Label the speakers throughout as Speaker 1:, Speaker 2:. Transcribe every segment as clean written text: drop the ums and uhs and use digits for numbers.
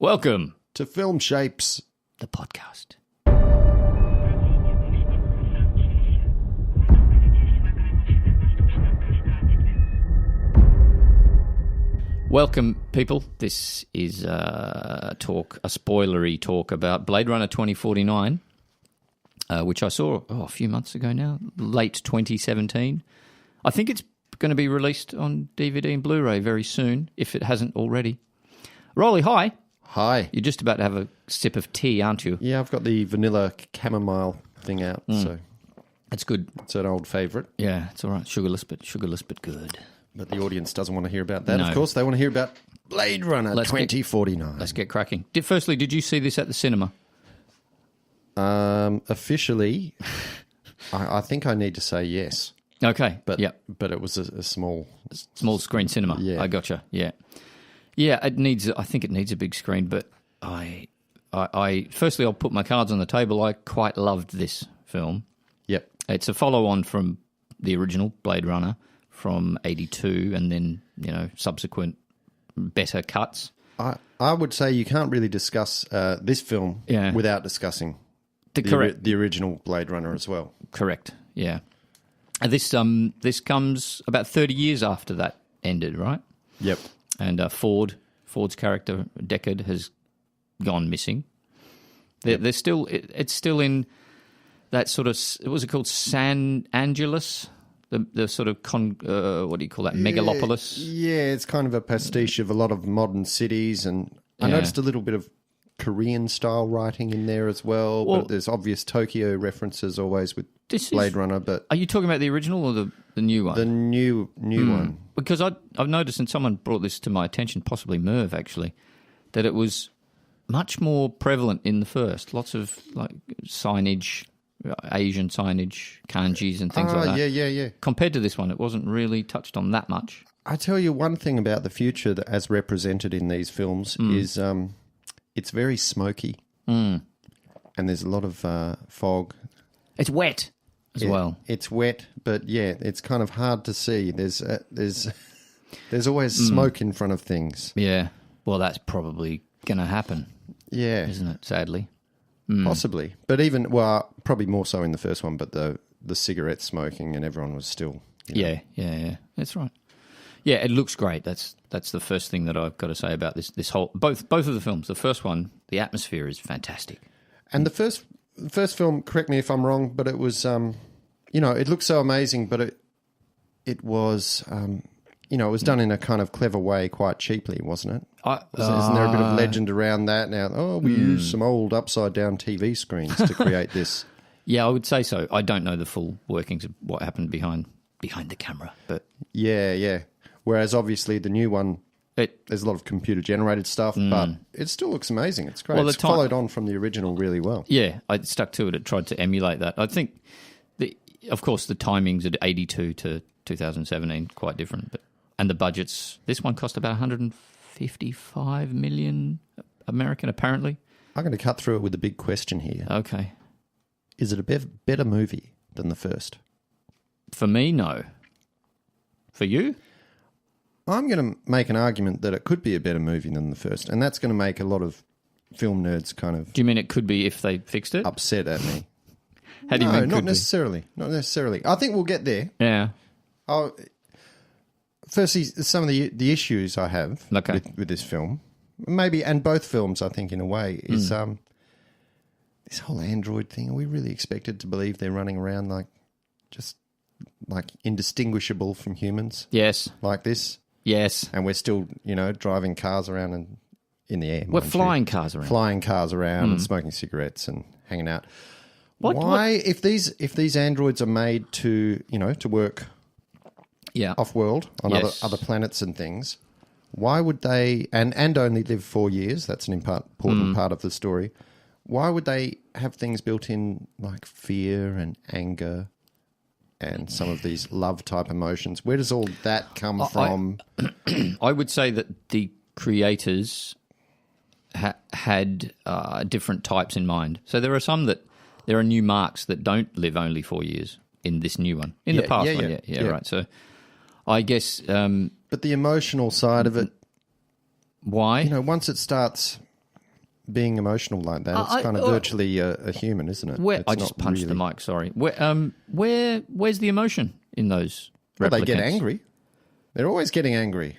Speaker 1: Welcome
Speaker 2: to Film Shapes,
Speaker 1: the podcast. Welcome, people. This is a spoilery talk about Blade Runner 2049, which I saw a few months ago now, late 2017. I think it's going to be released on DVD and Blu-ray very soon, if it hasn't already. Roly, hi.
Speaker 2: Hi.
Speaker 1: You're just about to have a sip of tea, aren't you?
Speaker 2: Yeah, I've got the vanilla chamomile thing out, so
Speaker 1: That's good.
Speaker 2: it's an old favourite.
Speaker 1: Yeah, it's all right. Sugarless, but good.
Speaker 2: But the audience doesn't want to hear about that.
Speaker 1: No.
Speaker 2: Of course, they want to hear about Blade Runner 2049.
Speaker 1: Let's get cracking. Firstly, did you see this at the cinema?
Speaker 2: Officially, I think I need to say yes.
Speaker 1: Okay,
Speaker 2: But
Speaker 1: yep.
Speaker 2: but it was a small...
Speaker 1: Small screen cinema.
Speaker 2: Yeah.
Speaker 1: I gotcha. Yeah, yeah. I think it needs a big screen. But I firstly, I'll put my cards on the table. I quite loved this film.
Speaker 2: Yep.
Speaker 1: It's a follow-on from the original Blade Runner from '82, and then subsequent better cuts.
Speaker 2: I would say you can't really discuss this film without discussing the original Blade Runner as well.
Speaker 1: Correct. Yeah. This comes about 30 years after that ended, right?
Speaker 2: Yep.
Speaker 1: And Ford's character Deckard has gone missing. They're still it's still in that sort of, what was it called, San Angeles, the sort of what do you call that, megalopolis?
Speaker 2: Yeah, it's kind of a pastiche of a lot of modern cities, and I noticed a little bit of Korean style writing in there as well. But there's obvious Tokyo references always with Blade Runner. But
Speaker 1: are you talking about the original or the new one?
Speaker 2: The new one.
Speaker 1: Because I've noticed, and someone brought this to my attention, possibly Merv actually, that it was much more prevalent in the first. Lots of like signage, Asian signage, kanjis and things like that.
Speaker 2: Yeah.
Speaker 1: Compared to this one, it wasn't really touched on that much.
Speaker 2: I tell you one thing about the future that, as represented in these films, is it's very smoky, and there's a lot of fog.
Speaker 1: It's wet as well.
Speaker 2: It's wet, but yeah, it's kind of hard to see. There's always smoke in front of things.
Speaker 1: Yeah, well, that's probably going to happen.
Speaker 2: Yeah,
Speaker 1: isn't it? Sadly,
Speaker 2: possibly. But probably more so in the first one. But the cigarette smoking and everyone was still.
Speaker 1: Yeah. That's right. Yeah, it looks great. That's the first thing that I've got to say about this whole both of the films. The first one, the atmosphere is fantastic.
Speaker 2: And the first film, correct me if I'm wrong, but it was it looked so amazing, but it was it was done in a kind of clever way, quite cheaply, wasn't it? Isn't there a bit of legend around that now? We used some old upside down TV screens to create this.
Speaker 1: Yeah, I would say so. I don't know the full workings of what happened behind the camera, but
Speaker 2: yeah. Whereas obviously the new one, there's a lot of computer-generated stuff, but it still looks amazing. It's great. It's followed on from the original really well.
Speaker 1: Yeah, I stuck to it. It tried to emulate that. I think, of course, the timings at 82 to 2017 quite different, and the budgets. This one cost about 155 million American, apparently.
Speaker 2: I'm going to cut through it with a big question here.
Speaker 1: Okay,
Speaker 2: is it a better movie than the first?
Speaker 1: For me, no. For you?
Speaker 2: I'm going to make an argument that it could be a better movie than the first, and that's going to make a lot of film nerds kind of...
Speaker 1: Do you mean it could be if they fixed it?
Speaker 2: Upset at me.
Speaker 1: How do you mean
Speaker 2: not necessarily. Not necessarily. I think we'll get there.
Speaker 1: Yeah.
Speaker 2: Firstly, some of the issues I have with this film, maybe, and both films, I think, in a way, is this whole android thing. Are we really expected to believe they're running around like indistinguishable from humans?
Speaker 1: Yes.
Speaker 2: Like this?
Speaker 1: Yes.
Speaker 2: And we're still, driving cars around and in the air.
Speaker 1: We're flying cars around.
Speaker 2: Flying cars around and smoking cigarettes and hanging out. Why, if these androids are made to work off-world on other planets and things, why would they, and only live 4 years, that's an important part of the story, why would they have things built in like fear and anger and some of these love-type emotions? Where does all that come from?
Speaker 1: I would say that the creators had different types in mind. So there are new marks that don't live only 4 years in this new one. In the past one, right. So I guess...
Speaker 2: but the emotional side of it...
Speaker 1: Why?
Speaker 2: Once it starts being emotional like that. It's kind of virtually a human, isn't it?
Speaker 1: I just punched the mic. Sorry. Where's the emotion in those replicants?
Speaker 2: Well, they get angry. They're always getting angry.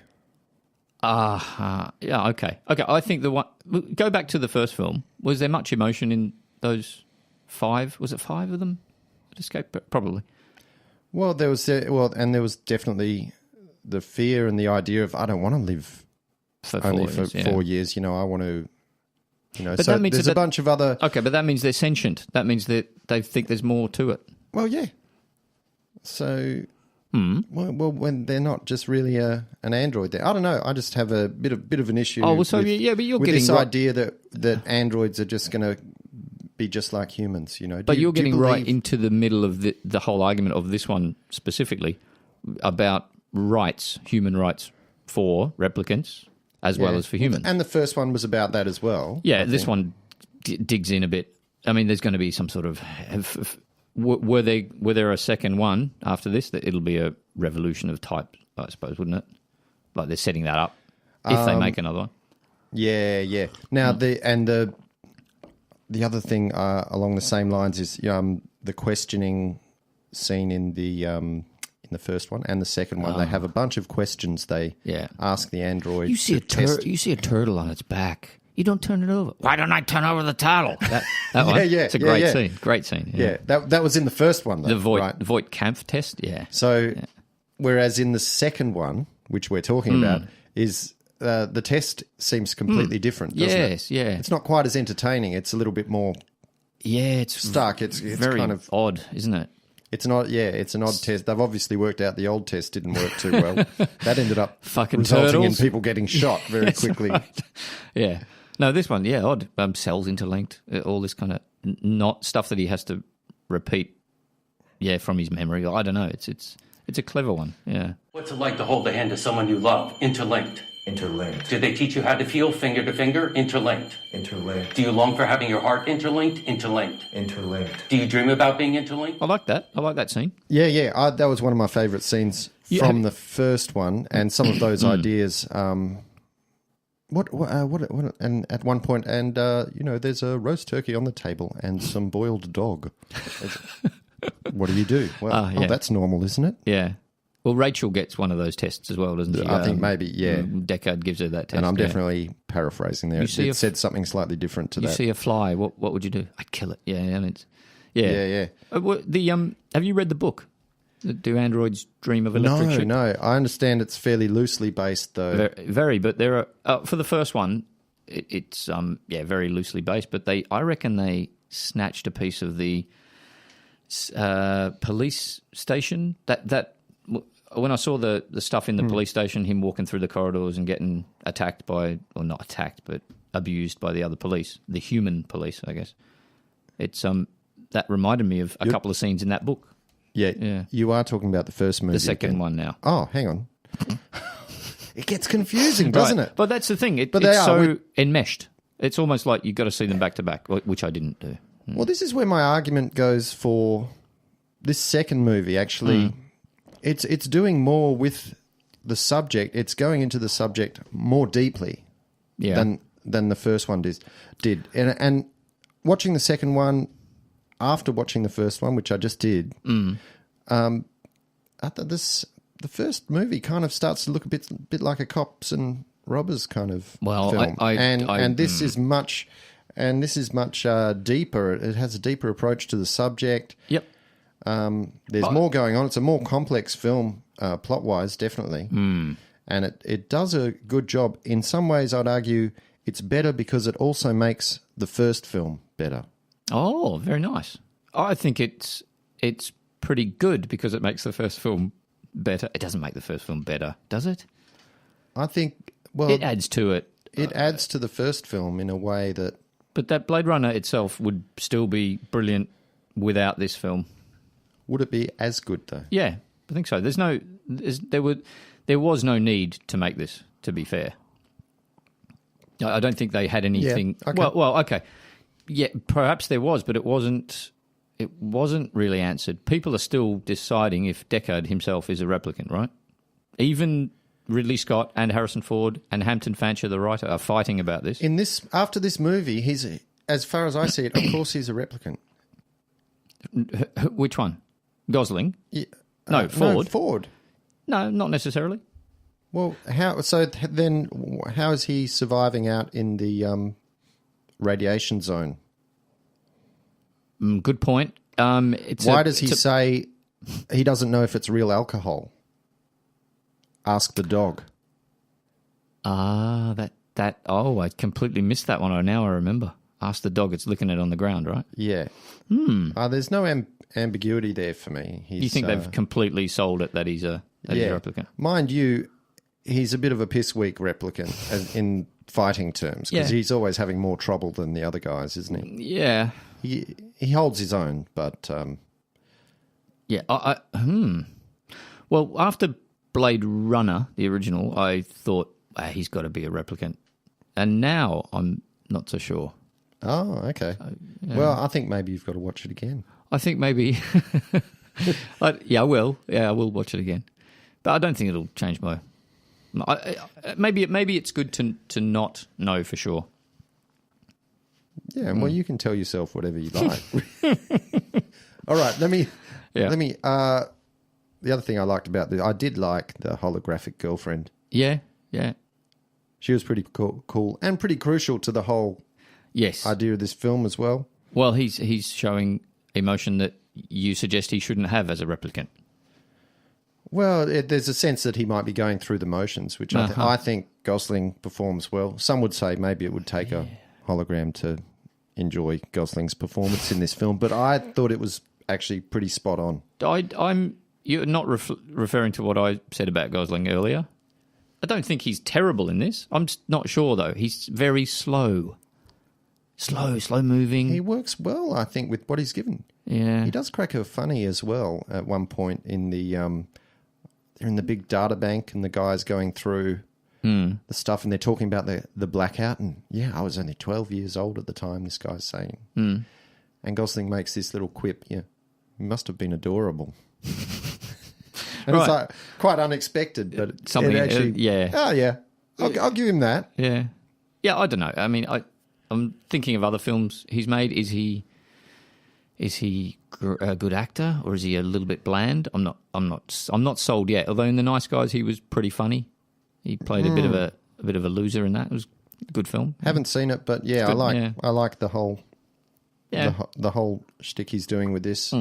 Speaker 1: Yeah. Okay. I think go back to the first film. Was there much emotion in those 5? Was it 5 of them that escaped? Probably.
Speaker 2: Well, there was definitely the fear and the idea of I don't want to live for 4 years. I want to. But so there's a bunch of other.
Speaker 1: Okay, but that means they're sentient. That means that they think there's more to it.
Speaker 2: Well, yeah. So. Well, when they're not just really an android, there. I don't know. I just have a bit of an issue.
Speaker 1: Oh, well, so but you're
Speaker 2: with
Speaker 1: getting
Speaker 2: this idea that androids are just going to be just like humans.
Speaker 1: But you're getting right into the middle of the whole argument of this one specifically about rights, human rights for replicants as well as for humans.
Speaker 2: And the first one was about that as well.
Speaker 1: Yeah, this one digs in a bit. I mean, there's going to be some sort of. Were there a second one after this? That it'll be a revolution of type, I suppose, wouldn't it? Like they're setting that up if they make another one. Yeah.
Speaker 2: Now the other thing along the same lines is the questioning scene in the first one and the second one. They have a bunch of questions they ask the android.
Speaker 1: You see a turtle on its back. You don't turn it over. Why don't I turn over the turtle? That one. It's a great scene. Great scene.
Speaker 2: Yeah, that was in the first one, though.
Speaker 1: The Voight-Kampff test, yeah.
Speaker 2: So, whereas in the second one, which we're talking about, is the test seems completely different, doesn't it?
Speaker 1: Yes, yeah.
Speaker 2: It's not quite as entertaining. It's a little bit more
Speaker 1: it's
Speaker 2: stuck. It's
Speaker 1: very
Speaker 2: kind of
Speaker 1: odd, isn't it?
Speaker 2: It's not. Yeah, it's an odd test. They've obviously worked out the old test didn't work too well. That ended up resulting in people getting shot very quickly.
Speaker 1: Right. Yeah. No, this one, odd. Cells interlinked, all this kind of not stuff that he has to repeat, from his memory. I don't know. It's a clever one. Yeah.
Speaker 3: What's it like to hold the hand of someone you love? Interlinked.
Speaker 4: Interlinked.
Speaker 3: Did they teach you how to feel finger to finger? Interlinked.
Speaker 4: Interlinked.
Speaker 3: Do you long for having your heart interlinked? Interlinked.
Speaker 4: Interlinked.
Speaker 3: Do you dream about being interlinked?
Speaker 1: I like that. I like that scene.
Speaker 2: Yeah. That was one of my favourite scenes from the first one, and some of those ideas. What? And at one point, there's a roast turkey on the table and some boiled dog. What do you do? Well, that's normal, isn't it?
Speaker 1: Yeah. Well, Rachel gets one of those tests as well, doesn't she?
Speaker 2: I think maybe, yeah.
Speaker 1: Deckard gives her that test.
Speaker 2: And I'm definitely paraphrasing there. It said something slightly different to that.
Speaker 1: You see a fly, what would you do? I'd kill it. Yeah, and it's
Speaker 2: yeah.
Speaker 1: Have you read the book? Do androids dream of electric sheep?
Speaker 2: No. I understand it's fairly loosely based, though.
Speaker 1: Very, but there are for the first one, it's very loosely based. But I reckon they snatched a piece of the police station. That when I saw the stuff in the police station, him walking through the corridors and getting attacked by, or not attacked, but abused by the other police, the human police, I guess. It's that reminded me of a couple of scenes in that book.
Speaker 2: Yeah, you are talking about the first movie.
Speaker 1: The second one now.
Speaker 2: Oh, hang on. It gets confusing, doesn't it?
Speaker 1: But that's the thing. It's so enmeshed. It's almost like you've got to see them back to back, which I didn't do.
Speaker 2: Well, this is where my argument goes for this second movie, actually. It's doing more with the subject. It's going into the subject more deeply than the first one did. And watching the second one, after watching the first one, which I just did, I thought the first movie kind of starts to look a bit like a cops and robbers kind of film. And this is much deeper. It has a deeper approach to the subject.
Speaker 1: Yep.
Speaker 2: There's more going on. It's a more complex film, plot-wise, definitely. And it does a good job. In some ways, I'd argue it's better because it also makes the first film better.
Speaker 1: Oh, very nice. I think it's pretty good because it makes the first film better. It doesn't make the first film better, does it?
Speaker 2: I think, well...
Speaker 1: It adds to it.
Speaker 2: It adds to the first film in a way that...
Speaker 1: But that Blade Runner itself would still be brilliant without this film.
Speaker 2: Would it be as good, though?
Speaker 1: Yeah, I think so. There was no need to make this, to be fair. I don't think they had anything...
Speaker 2: Yeah, okay.
Speaker 1: Well, okay. Yeah, perhaps there was, but it wasn't really answered. People are still deciding if Deckard himself is a replicant, right? Even Ridley Scott and Harrison Ford and Hampton Fancher, the writer, are fighting about this.
Speaker 2: After this movie, he's, as far as I see it, of course he's a replicant.
Speaker 1: Which one? Gosling?
Speaker 2: Yeah.
Speaker 1: No, Ford.
Speaker 2: No, Ford.
Speaker 1: No, not necessarily.
Speaker 2: Well, how is he surviving out in the radiation zone?
Speaker 1: Good point.
Speaker 2: Why does he say he doesn't know if it's real alcohol? Ask the dog.
Speaker 1: I completely missed that one. Now I remember. Ask the dog. It's licking it on the ground, right?
Speaker 2: Yeah. There's no ambiguity there for me.
Speaker 1: You think they've completely sold it that he's a replicant?
Speaker 2: Mind you, he's a bit of a piss weak replicant in fighting terms because he's always having more trouble than the other guys, isn't he?
Speaker 1: Yeah.
Speaker 2: He holds his own, but
Speaker 1: yeah. Well, after Blade Runner, the original, I thought he's got to be a replicant, and now I'm not so sure.
Speaker 2: Oh, okay. Well, I think maybe you've got to watch it again.
Speaker 1: I think maybe. I will. Yeah, I will watch it again, but I don't think it'll change my. Maybe it's good to not know for sure.
Speaker 2: Yeah, well, you can tell yourself whatever you like. All right, let me. The other thing I liked about this, I did like the holographic girlfriend.
Speaker 1: Yeah.
Speaker 2: She was pretty cool and pretty crucial to the whole idea of this film as well.
Speaker 1: Well, he's showing emotion that you suggest he shouldn't have as a replicant.
Speaker 2: Well, there's a sense that he might be going through the motions, which I think Gosling performs well. Some would say maybe it would take a hologram to enjoy Gosling's performance in this film, but I thought it was actually pretty spot on.
Speaker 1: You're not referring to what I said about Gosling earlier. I don't think he's terrible in this. I'm not sure, though. He's very slow moving.
Speaker 2: He works well, I think, with what he's given.
Speaker 1: Yeah.
Speaker 2: He does crack her funny as well at one point in the... they're in the big data bank and the guy's going through the stuff and they're talking about the blackout. And, I was only 12 years old at the time, this guy's saying. And Gosling makes this little quip, he must have been adorable. And it's like quite unexpected, but
Speaker 1: something
Speaker 2: actually, I'll give him that.
Speaker 1: Yeah, I don't know. I mean, I'm thinking of other films he's made. Is he a good actor or is he a little bit bland? I'm not sold yet. Although in The Nice Guys he was pretty funny. He played a bit of a loser in that. It was a good film.
Speaker 2: Haven't seen it, but I like the whole the whole shtick he's doing with this.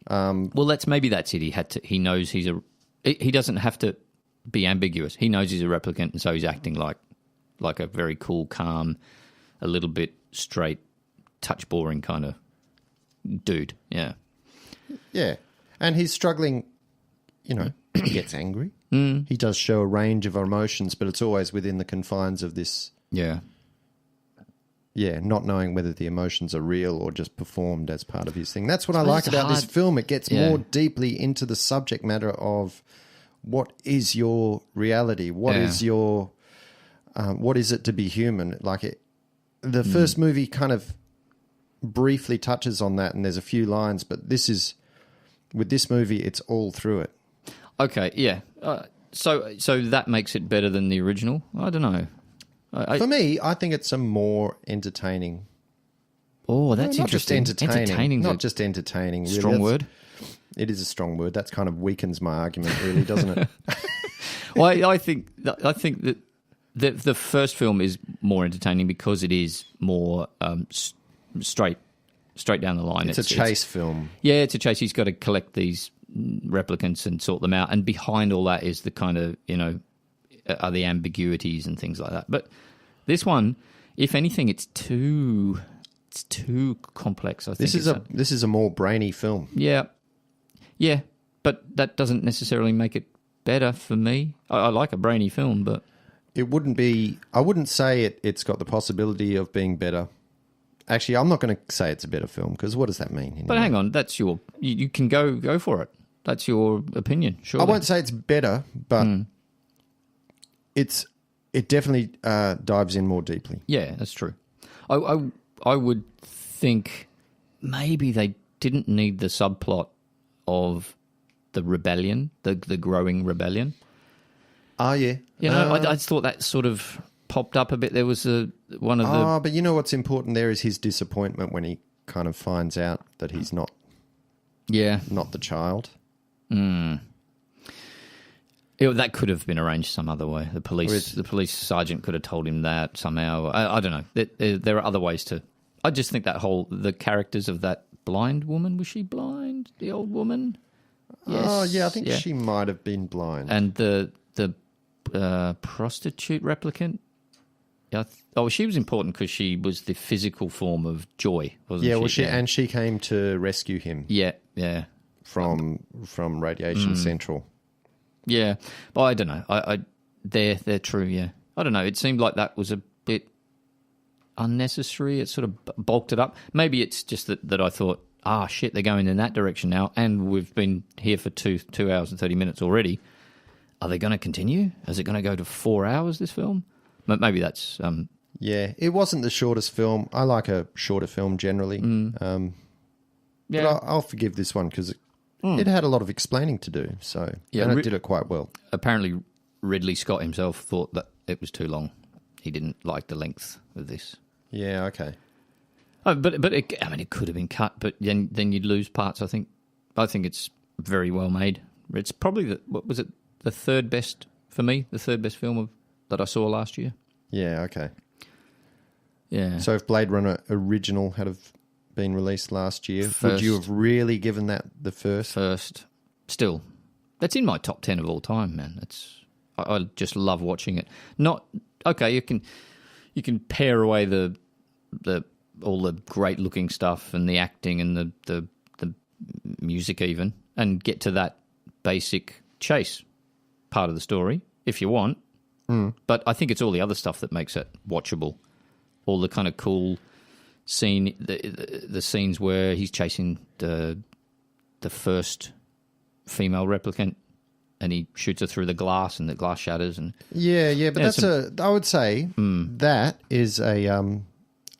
Speaker 1: Well, maybe that's it. He knows he doesn't have to be ambiguous. He knows he's a replicant, and so he's acting like a very cool, calm, a little bit straight, touch boring kind of dude. Yeah,
Speaker 2: and he's struggling. He gets angry. He does show a range of emotions, but it's always within the confines of this. Yeah, not knowing whether the emotions are real or just performed as part of his thing. That's what I like about this film. It gets more deeply into the subject matter of what is your reality? What is your what is it to be human? The first movie kind of briefly touches on that, and there's a few lines, but with this movie, it's all through it.
Speaker 1: Okay, yeah. So that makes it better than the original? I don't know.
Speaker 2: For me, I think it's a more entertaining.
Speaker 1: Oh, that's
Speaker 2: not
Speaker 1: interesting.
Speaker 2: Just entertaining. Not
Speaker 1: a
Speaker 2: just entertaining. Really.
Speaker 1: Strong word.
Speaker 2: It is a strong word. That kind of weakens my argument, really, doesn't it?
Speaker 1: Well, I think that the first film is more entertaining because it is more straight down the line.
Speaker 2: It's a chase film.
Speaker 1: Yeah, it's a chase. He's got to collect these replicants and sort them out, and behind all that is the kind of are the ambiguities and things like that. But this one, if anything, it's too complex. I think
Speaker 2: this is a more brainy film.
Speaker 1: Yeah, but that doesn't necessarily make it better for me. I like a brainy film, but
Speaker 2: it wouldn't be. I wouldn't say it's got the possibility of being better. Actually, I'm not going to say it's a better film because what does that mean? Anyway?
Speaker 1: But hang on, that's you can go for it. That's your opinion. Sure.
Speaker 2: I won't say it's better, but it definitely dives in more deeply.
Speaker 1: Yeah, that's true. I would think maybe they didn't need the subplot of the rebellion, the growing rebellion.
Speaker 2: Oh, yeah.
Speaker 1: You know, I just thought that sort of popped up a bit. There was one of the...
Speaker 2: Oh, but you know what's important there is his disappointment when he kind of finds out that he's not the child.
Speaker 1: That could have been arranged some other way. The police sergeant could have told him that somehow. I don't know. There are other ways to... I just think the characters of that blind woman, was she blind? The old woman?
Speaker 2: Yes. Oh, yeah, I think she might have been blind.
Speaker 1: And the prostitute replicant? She was important because she was the physical form of Joy, wasn't she?
Speaker 2: And she came to rescue him.
Speaker 1: Yeah.
Speaker 2: From Radiation Central.
Speaker 1: Yeah, but I don't know. They're true. Yeah, I don't know. It seemed like that was a bit unnecessary. It sort of bulked it up. Maybe it's just that I thought, shit, they're going in that direction now, and we've been here for 2 hours and 30 minutes already. Are they going to continue? Is it going to go to 4 hours? This film? Maybe that's.
Speaker 2: Yeah, it wasn't the shortest film. I like a shorter film generally.
Speaker 1: Yeah,
Speaker 2: but I'll forgive this one because it had a lot of explaining to do. So and it did it quite well.
Speaker 1: Apparently, Ridley Scott himself thought that it was too long. He didn't like the length of this.
Speaker 2: Yeah. Okay.
Speaker 1: But it could have been cut, but then you'd lose parts. I think it's very well made. It's probably the third best for me, the third best film that I saw last year.
Speaker 2: Yeah. Okay.
Speaker 1: Yeah.
Speaker 2: So if Blade Runner original had have been released last year, would you have really given that the first?
Speaker 1: First. Still, that's in my top 10 of all time, man. I just love watching it. You can pare away the all the great looking stuff and the acting and the music even, and get to that basic chase part of the story if you want. But I think it's all the other stuff that makes it watchable. All the kind of cool scene, the scenes where he's chasing the first female replicant, and he shoots her through the glass, and the glass shatters. And
Speaker 2: but I would say that is a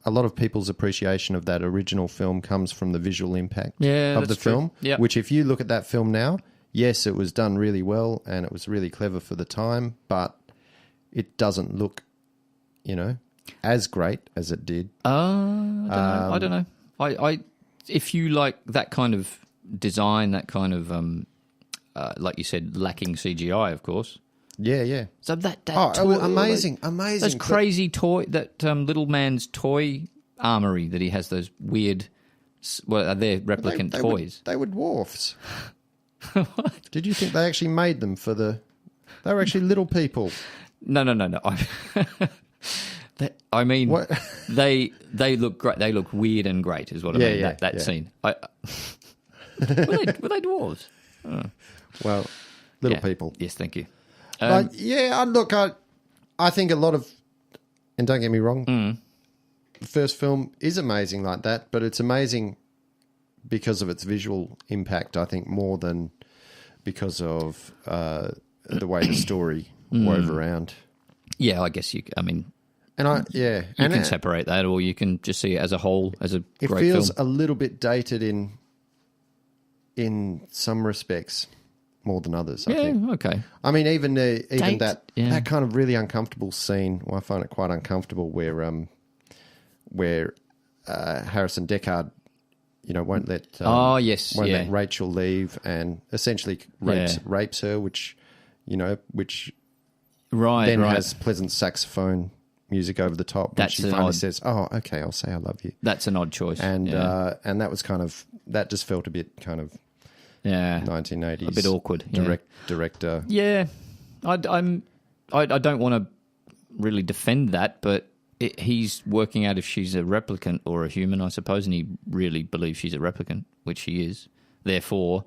Speaker 2: lot of people's appreciation of that original film comes from the visual impact of the film.
Speaker 1: Yep.
Speaker 2: Which, if you look at that film now, yes, it was done really well and it was really clever for the time, but it doesn't look, as great as it did.
Speaker 1: I don't know. I if you like that kind of design, that kind of like you said, lacking CGI, of course.
Speaker 2: Yeah.
Speaker 1: So that
Speaker 2: toy, amazing.
Speaker 1: Those crazy little man's toy armory that he has. Those weird, they're replicant toys.
Speaker 2: They were dwarfs. What? Did you think they actually made them They were actually little people.
Speaker 1: No. I mean, what? they look great. They look weird and great, is what I mean. That scene. Were they dwarves? Oh.
Speaker 2: Well, little people.
Speaker 1: Yes, thank you.
Speaker 2: I think a lot of, and don't get me wrong, the first film is amazing like that, but it's amazing because of its visual impact, I think, more than because of the way the story wove around. Yeah,
Speaker 1: I guess you can
Speaker 2: separate
Speaker 1: that, or you can just see it as a whole, as a great film.
Speaker 2: It feels a little bit dated in some respects, more than others, I think.
Speaker 1: Okay.
Speaker 2: I mean, even that kind of really uncomfortable scene, I find it quite uncomfortable, where Harrison Deckard, won't let let Rachel leave, and essentially rapes her, which has pleasant saxophone music over the top. She finally says, "Oh, okay, I'll say I love you."
Speaker 1: That's an odd choice,
Speaker 2: and that was that just felt a bit kind of 1980s,
Speaker 1: a bit awkward.
Speaker 2: Director.
Speaker 1: Yeah, I don't want to really defend that, but he's working out if she's a replicant or a human, I suppose, and he really believes she's a replicant, which she is. Therefore,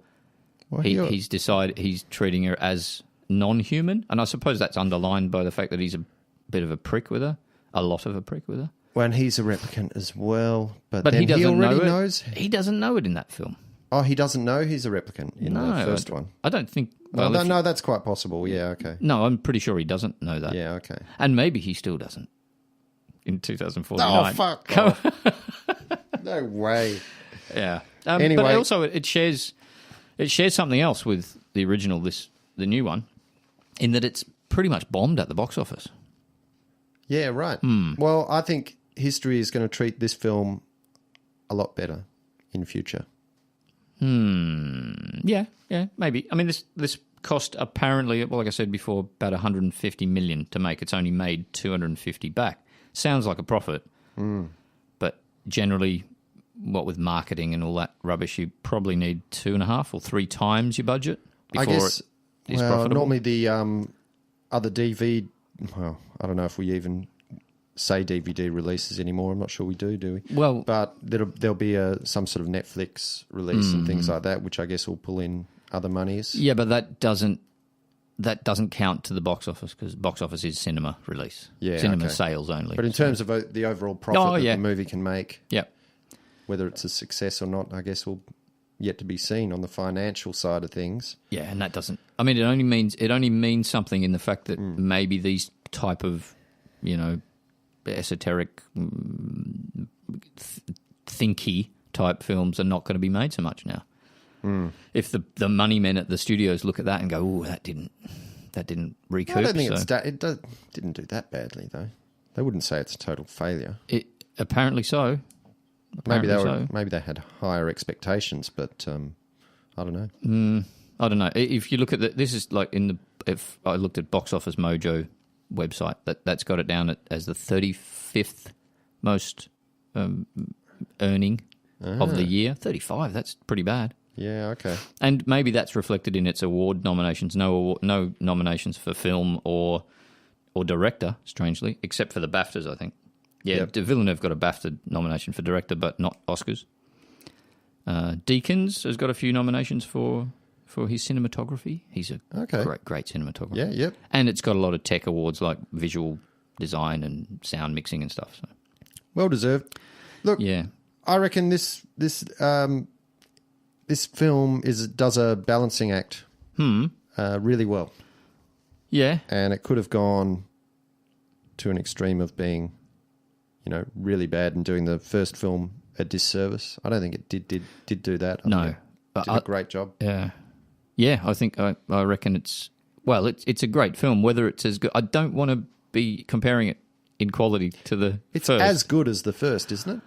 Speaker 1: he's decided he's treating her as non-human, and I suppose that's underlined by the fact that he's a bit of a prick with her, a lot of a prick with her.
Speaker 2: Well, and he's a replicant as well, but
Speaker 1: he doesn't know it.
Speaker 2: Knows.
Speaker 1: He doesn't know it in that film.
Speaker 2: Oh, he doesn't know he's a replicant in the first one?
Speaker 1: I don't think...
Speaker 2: Well, no, that's quite possible. Yeah, okay.
Speaker 1: No, I'm pretty sure he doesn't know that.
Speaker 2: Yeah, okay.
Speaker 1: And maybe he still doesn't in 2049.
Speaker 2: Oh, fuck off. No way.
Speaker 1: Yeah. Anyway. But also it shares something else with the original, the new one, in that it's pretty much bombed at the box office.
Speaker 2: Yeah, right. Well, I think history is going to treat this film a lot better in future.
Speaker 1: Yeah, maybe. I mean, this cost apparently, well, like I said before, about 150 million to make. It's only made 250 back. Sounds like a profit, but generally, what with marketing and all that rubbish, you probably need 2.5 or 3 times your budget before it is profitable.
Speaker 2: Normally the other DVD. Well, I don't know if we even say DVD releases anymore. I'm not sure we do we?
Speaker 1: Well,
Speaker 2: but there'll be some sort of Netflix release and things like that, which I guess will pull in other monies.
Speaker 1: Yeah, but that doesn't count to the box office because box office is cinema release.
Speaker 2: Yeah,
Speaker 1: cinema sales only.
Speaker 2: But in terms of the overall profit that the movie can make, whether it's a success or not, I guess will yet to be seen on the financial side of things.
Speaker 1: Yeah, and that doesn't. I mean, it only means something in the fact that maybe these type of, esoteric, thinky type films are not going to be made so much now. If the money men at the studios look at that and go, "Oh, that didn't recoup."
Speaker 2: I don't think it didn't do that badly though. They wouldn't say it's a total failure.
Speaker 1: It apparently so.
Speaker 2: Maybe they had higher expectations, but I don't know.
Speaker 1: I don't know. If you look at this is like if I looked at Box Office Mojo website, that's got it down as the 35th most earning of the year. 35, that's pretty bad.
Speaker 2: Yeah, okay.
Speaker 1: And maybe that's reflected in its award nominations. No nominations for film or director, strangely, except for the BAFTAs, I think. Yeah, Villeneuve got a BAFTA nomination for director, but not Oscars. Deakins has got a few nominations for his cinematography. He's a great cinematographer.
Speaker 2: Yeah, yep.
Speaker 1: And it's got a lot of tech awards like visual design and sound mixing and stuff. So.
Speaker 2: Well deserved. Look, I reckon this film does a balancing act really well.
Speaker 1: Yeah.
Speaker 2: And it could have gone to an extreme of being, really bad and doing the first film a disservice. I don't think it did do that.
Speaker 1: No.
Speaker 2: It did a great job.
Speaker 1: Yeah. Yeah, I think I reckon it's a great film. Whether it's as good, I don't want to be comparing it in quality to the first.
Speaker 2: It's as good as the first, isn't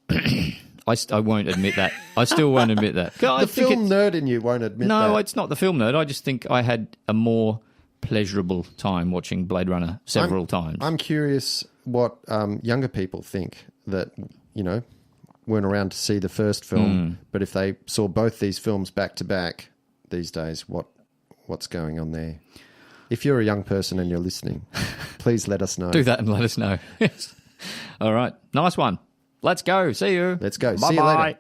Speaker 2: it?
Speaker 1: I won't admit that. I still won't admit that.
Speaker 2: The film nerd in you won't admit that.
Speaker 1: No, it's not the film nerd. I just think I had a more pleasurable time watching Blade Runner several times.
Speaker 2: I'm curious what younger people think that, weren't around to see the first film, but if they saw both these films back to back these days, what's going on there? If you're a young person and you're listening, please let us know.
Speaker 1: Do that and let us know. Yes. All right. Nice one. Let's go. See you.
Speaker 2: Let's go.
Speaker 1: Bye-bye.
Speaker 2: See you later.